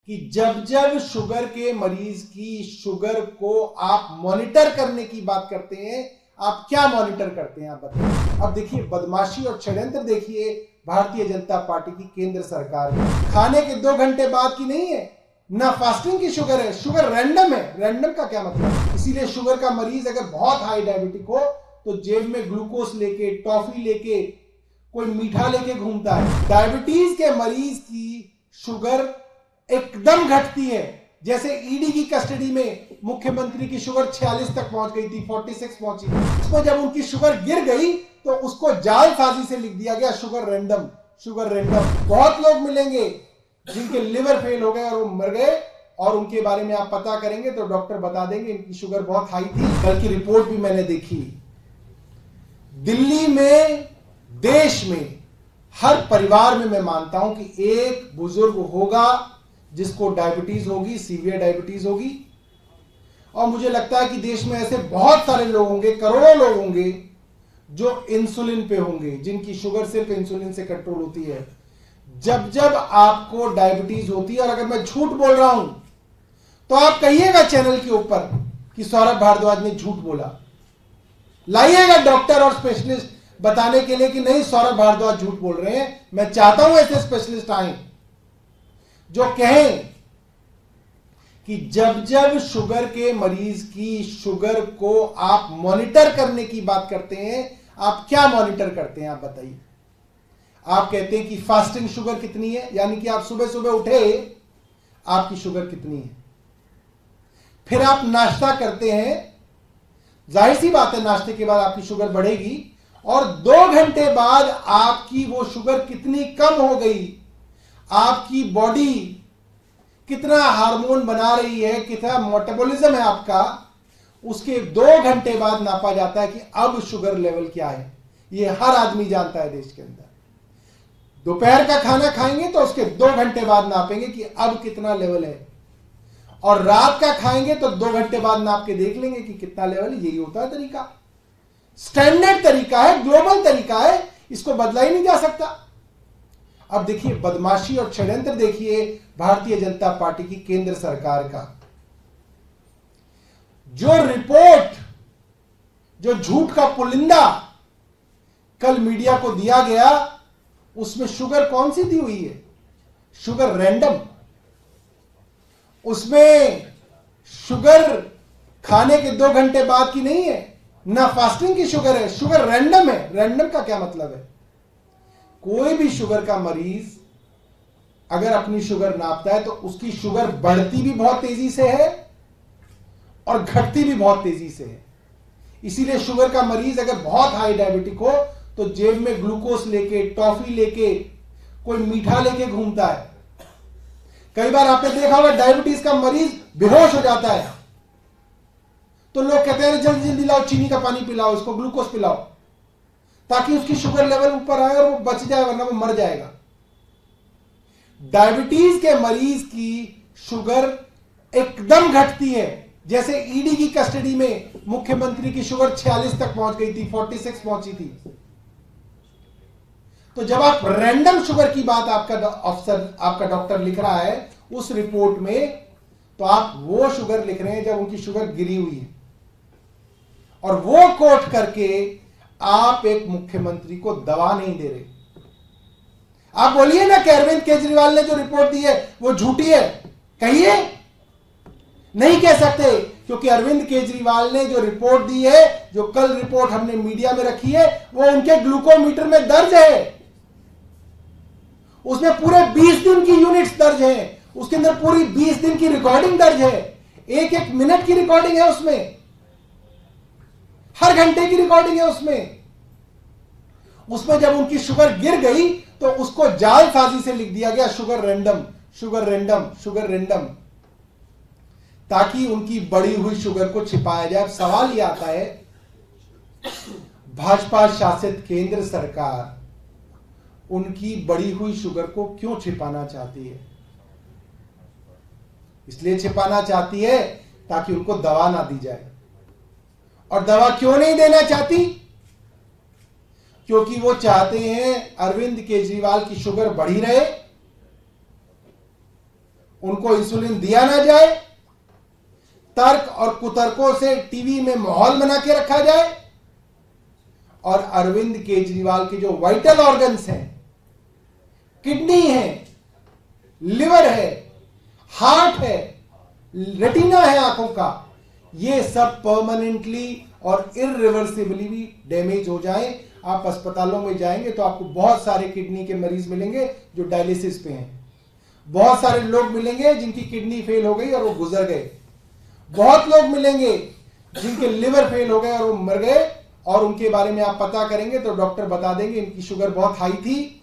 कि जब जब शुगर के मरीज की शुगर को आप मॉनिटर करने की बात करते हैं, आप क्या मॉनिटर करते हैं आप बताइए। अब देखिए बदमाशी और षड्यंत्र देखिए भारतीय जनता पार्टी की केंद्र सरकार में। खाने के 2 घंटे बाद की नहीं है, ना फास्टिंग की शुगर है, शुगर रैंडम है। रैंडम का क्या मतलब? इसीलिए शुगर का मरीज अगर बहुत हाई डायबिटिक हो तो जेब में ग्लूकोज लेके, टॉफी लेके, कोई मीठा लेके घूमता है। डायबिटीज के मरीज की शुगर एकदम घटती है। जैसे ईडी की कस्टडी में मुख्यमंत्री की शुगर 46 तक पहुंच गई थी, 46 पहुंची। उसको जब उनकी शुगर गिर गई तो उसको जालसाजी से लिख दिया गया शुगर रैंडम, शुगर रैंडम। बहुत लोग मिलेंगे जिनके लिवर फेल हो गए और वो मर गए, और उनके बारे में आप पता करेंगे तो डॉक्टर बता देंगे इनकी शुगर बहुत हाई थी। बल्कि रिपोर्ट भी मैंने देखी, दिल्ली में, देश में हर परिवार में मैं मानता हूं कि एक बुजुर्ग होगा जिसको डायबिटीज होगी, सीवियर डायबिटीज होगी। और मुझे लगता है कि देश में ऐसे बहुत सारे लोग होंगे, करोड़ों लोग होंगे जो इंसुलिन पे होंगे, जिनकी शुगर सिर्फ इंसुलिन से कंट्रोल होती है। जब जब आपको डायबिटीज होती है, और अगर मैं झूठ बोल रहा हूं तो आप कहिएगा चैनल के ऊपर कि सौरभ भारद्वाज ने झूठ बोला। लाइएगा डॉक्टर और स्पेशलिस्ट बताने के लिए कि नहीं सौरभ भारद्वाज झूठ बोल रहे हैं। मैं चाहता हूं ऐसे स्पेशलिस्ट आए जो कहें कि जब जब शुगर के मरीज की शुगर को आप मॉनिटर करने की बात करते हैं, आप क्या मॉनिटर करते हैं आप बताइए। आप कहते हैं कि फास्टिंग शुगर कितनी है, यानी कि आप सुबह सुबह उठे आपकी शुगर कितनी है। फिर आप नाश्ता करते हैं, जाहिर सी बात है नाश्ते के बाद आपकी शुगर बढ़ेगी, और 2 घंटे बाद आपकी वो शुगर कितनी कम हो गई, आपकी बॉडी कितना हार्मोन बना रही है, कितना मेटाबॉलिज्म है आपका, उसके 2 घंटे बाद नापा जाता है कि अब शुगर लेवल क्या है। ये हर आदमी जानता है देश के अंदर। दोपहर का खाना खाएंगे तो उसके 2 घंटे बाद नापेंगे कि अब कितना लेवल है, और रात का खाएंगे तो 2 घंटे बाद नाप के देख लेंगे कि कितना लेवल है। यही होता है तरीका, स्टैंडर्ड तरीका है, ग्लोबल तरीका है, इसको बदला ही नहीं जा सकता। अब देखिए बदमाशी और षड्यंत्र देखिए भारतीय जनता पार्टी की केंद्र सरकार का। जो रिपोर्ट, जो झूठ का पुलिंदा कल मीडिया को दिया गया, उसमें शुगर कौन सी दी हुई है? Sugar random. उसमें शुगर खाने के 2 घंटे बाद की नहीं है, ना फास्टिंग की शुगर है, शुगर रैंडम है। रैंडम का क्या मतलब है? कोई भी शुगर का मरीज अगर अपनी शुगर नापता है तो उसकी शुगर बढ़ती भी बहुत तेजी से है और घटती भी बहुत तेजी से है। इसीलिए शुगर का मरीज अगर बहुत हाई डायबिटिक हो तो जेब में ग्लूकोज लेके, टॉफी लेके, कोई मीठा लेके घूमता है। कई बार आपने देखा होगा डायबिटीज का मरीज बेहोश हो जाता है तो लोग कहते हैं जल्दी जल्दी लाओ, चीनी का पानी पिलाओ, इसको ग्लूकोज पिलाओ, ताकि उसकी शुगर लेवल ऊपर आए और वो बच जाए, वरना वो मर जाएगा। डायबिटीज के मरीज की शुगर एकदम घटती है। जैसे ईडी की कस्टडी में मुख्यमंत्री की शुगर 46 तक पहुंच गई थी, 46 पहुंची थी। तो जब आप रैंडम शुगर की बात आपका अफसर, आपका डॉक्टर लिख रहा है उस रिपोर्ट में, तो आप वो शुगर लिख रहे हैं जब उनकी शुगर गिरी हुई है, और वो कोट करके आप एक मुख्यमंत्री को दवा नहीं दे रहे। आप बोलिए ना कि अरविंद केजरीवाल ने जो रिपोर्ट दी है वो झूठी है, कहिए। नहीं कह सकते, क्योंकि अरविंद केजरीवाल ने जो रिपोर्ट दी है, जो कल रिपोर्ट हमने मीडिया में रखी है, वो उनके ग्लूकोमीटर में दर्ज है। उसमें पूरे 20 दिन की यूनिट्स दर्ज हैं, उसके अंदर पूरी 20 दिन की रिकॉर्डिंग दर्ज है, 1-1 मिनट की रिकॉर्डिंग है उसमें, हर घंटे की रिकॉर्डिंग है उसमें। उसमें जब उनकी शुगर गिर गई तो उसको जालसाजी से लिख दिया गया sugar random, sugar random, sugar random, ताकि उनकी बढ़ी हुई शुगर को छिपाया जाए। अब सवाल यह आता है, भाजपा शासित केंद्र सरकार उनकी बढ़ी हुई शुगर को क्यों छिपाना चाहती है? इसलिए छिपाना चाहती है ताकि उनको दवा ना दी जाए। और दवा क्यों नहीं देना चाहती? क्योंकि वो चाहते हैं अरविंद केजरीवाल की शुगर बढ़ी रहे, उनको इंसुलिन दिया ना जाए, तर्क और कुतर्कों से टीवी में माहौल बना के रखा जाए, और अरविंद केजरीवाल के जो वाइटल ऑर्गन्स हैं, किडनी है, लिवर है, हार्ट है, रेटिना है आंखों का, ये सब परमानेंटली और इररिवर्सिबली भी डैमेज हो जाए। आप अस्पतालों में जाएंगे तो आपको बहुत सारे किडनी के मरीज मिलेंगे जो डायलिसिस पे हैं, बहुत सारे लोग मिलेंगे जिनकी किडनी फेल हो गई और वो गुजर गए, बहुत लोग मिलेंगे जिनके लिवर फेल हो गए और वो मर गए, और उनके बारे में आप पता करेंगे तो डॉक्टर बता देंगे इनकी शुगर बहुत हाई थी,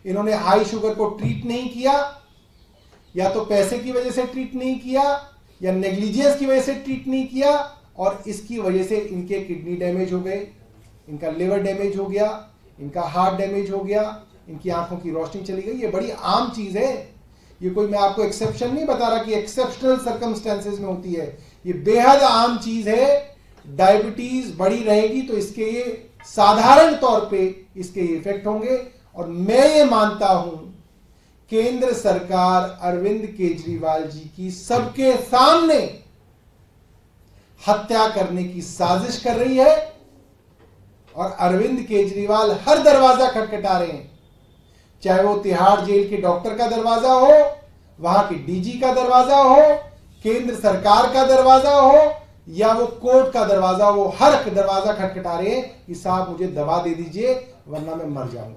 इन्होंने हाई शुगर को ट्रीट नहीं किया, या तो पैसे की वजह से ट्रीट नहीं किया, या नेग्लिजेंस की वजह से ट्रीट नहीं किया, और इसकी वजह से इनके किडनी डैमेज हो गए, इनका लिवर डैमेज हो गया, इनका हार्ट डैमेज हो गया, इनकी आंखों की रोशनी चली गई। ये बड़ी आम चीज है, ये कोई मैं आपको एक्सेप्शन नहीं बता रहा कि एक्सेप्शनल सर्कमस्टेंसेस में होती है, ये बेहद आम चीज है। डायबिटीज बढ़ी रहेगी तो इसके ये साधारण तौर पे इसके इफेक्ट होंगे, और मैं ये मानता हूं केंद्र सरकार अरविंद केजरीवाल जी की सबके सामने हत्या करने की साजिश कर रही है, और अरविंद केजरीवाल हर दरवाजा खटखटा रहे हैं, चाहे वो तिहाड़ जेल के डॉक्टर का दरवाजा हो, वहां के डीजी का दरवाजा हो, केंद्र सरकार का दरवाजा हो, या वो कोर्ट का दरवाजा, वो हर दरवाजा खटखटा रहे हैं कि साहब मुझे दवा दे दीजिए वरना मैं मर जाऊंगा।